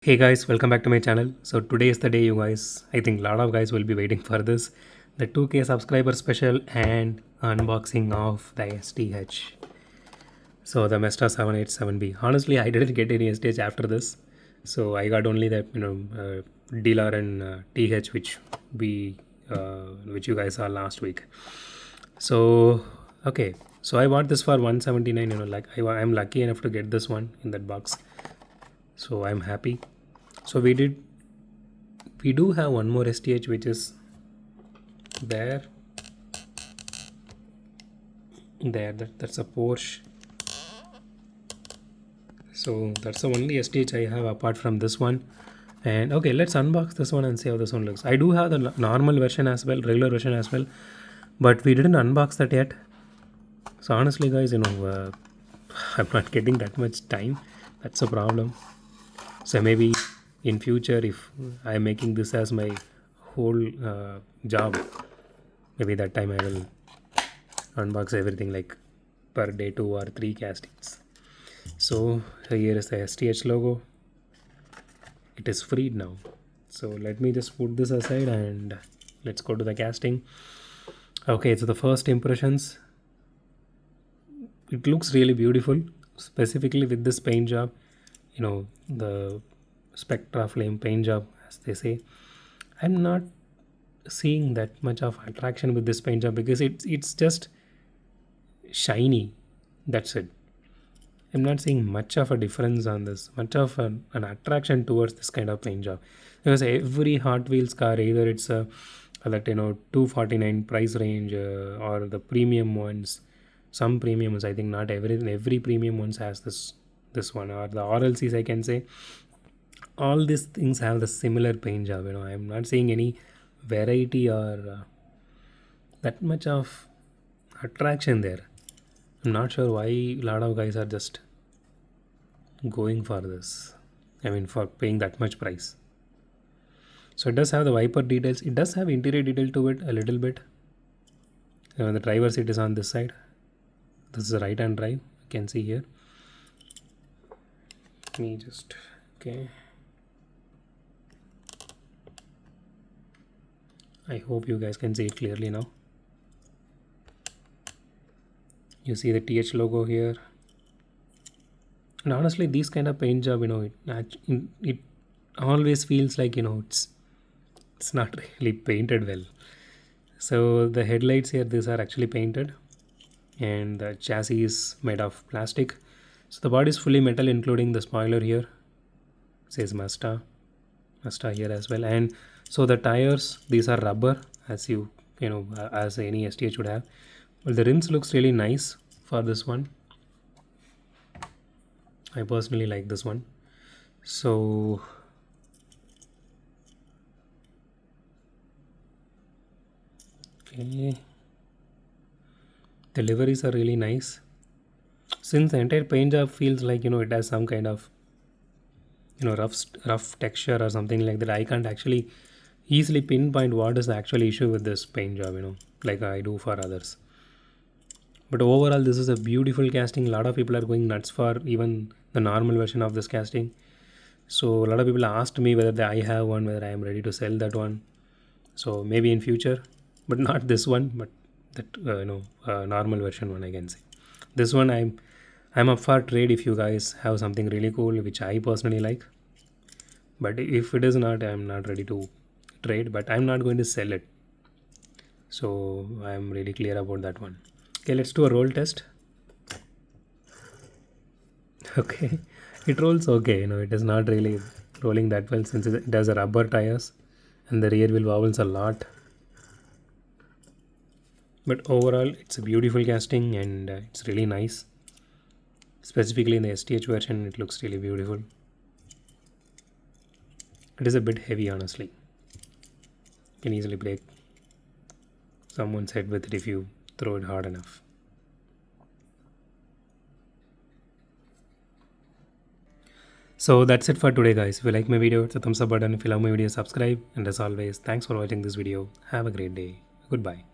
Hey guys, welcome back to my channel. So today is the day you guys, I think a lot of guys will be waiting for this. The 2K subscriber special and unboxing of the STH. So the Mazda 787B. Honestly, I didn't get any STH after this. So I got only that, dealer and TH which you guys saw last week. So, okay. So I bought this for 179, like I'm lucky enough to get this one in that box. So I'm happy. So we do have one more STH which is there that's a Porsche. So that's the only STH I have apart from this one. And okay, let's unbox this one and see how this one looks. I do have the normal version as well, regular version as well, but we didn't unbox that yet. So honestly guys, I'm not getting that much time. That's a problem. So maybe in future, if I'm making this as my whole job, maybe that time I will unbox everything like per day 2 or 3 castings. So here is the STH logo. It is freed now. So let me just put this aside and let's go to the casting. Okay, so the first impressions, it looks really beautiful, specifically with this paint job, the spectra flame paint job, as they say. I'm not seeing that much of attraction with this paint job because it's just shiny. That's it. I'm not seeing much of a difference on this, much of an attraction towards this kind of paint job, because every Hot Wheels car, either it's a that 249 price range or the premium ones, some premium ones. I think not every premium ones has this one, or the RLCs I can say. All these things have the similar paint job. I'm not seeing any variety or that much of attraction there. I'm not sure why a lot of guys are just going for this. I mean, for paying that much price. So it does have the wiper details. It does have interior detail to it a little bit. The driver seat is on this side. This is a right-hand drive. You can see here. Let me just okay. I hope you guys can see it clearly now. You see the TH logo here. And honestly, these kind of paint job, it always feels like it's not really painted well. So the headlights here, these are actually painted, and the chassis is made of plastic. So the body is fully metal, including the spoiler here. It says Mazda here as well. And so the tires, these are rubber, as as any STH would have. Well, the rims looks really nice for this one. I personally like this one. So okay, the liveries are really nice. Since the entire paint job feels like it has some kind of rough texture or something like that, I can't actually easily pinpoint what is the actual issue with this paint job, like I do for others. But overall, this is a beautiful casting. A lot of people are going nuts for even the normal version of this casting. So a lot of people asked me whether I have one, whether I am ready to sell that one. So maybe in future, but not this one, but that normal version one, I can say. This one I'm up for trade if you guys have something really cool which I personally like. But if it is not, I'm not ready to trade, but I'm not going to sell it. So I'm really clear about that one. Okay, let's do a roll test. Okay, it rolls okay. It is not really rolling that well since it has a rubber tires and the rear wheel wobbles a lot. But overall, it's a beautiful casting and it's really nice. Specifically in the STH version, it looks really beautiful. It is a bit heavy, honestly. You can easily break someone's head with it if you throw it hard enough. So that's it for today, guys. If you like my video, it's a thumbs up button. If you love my video, subscribe. And as always, thanks for watching this video. Have a great day. Goodbye.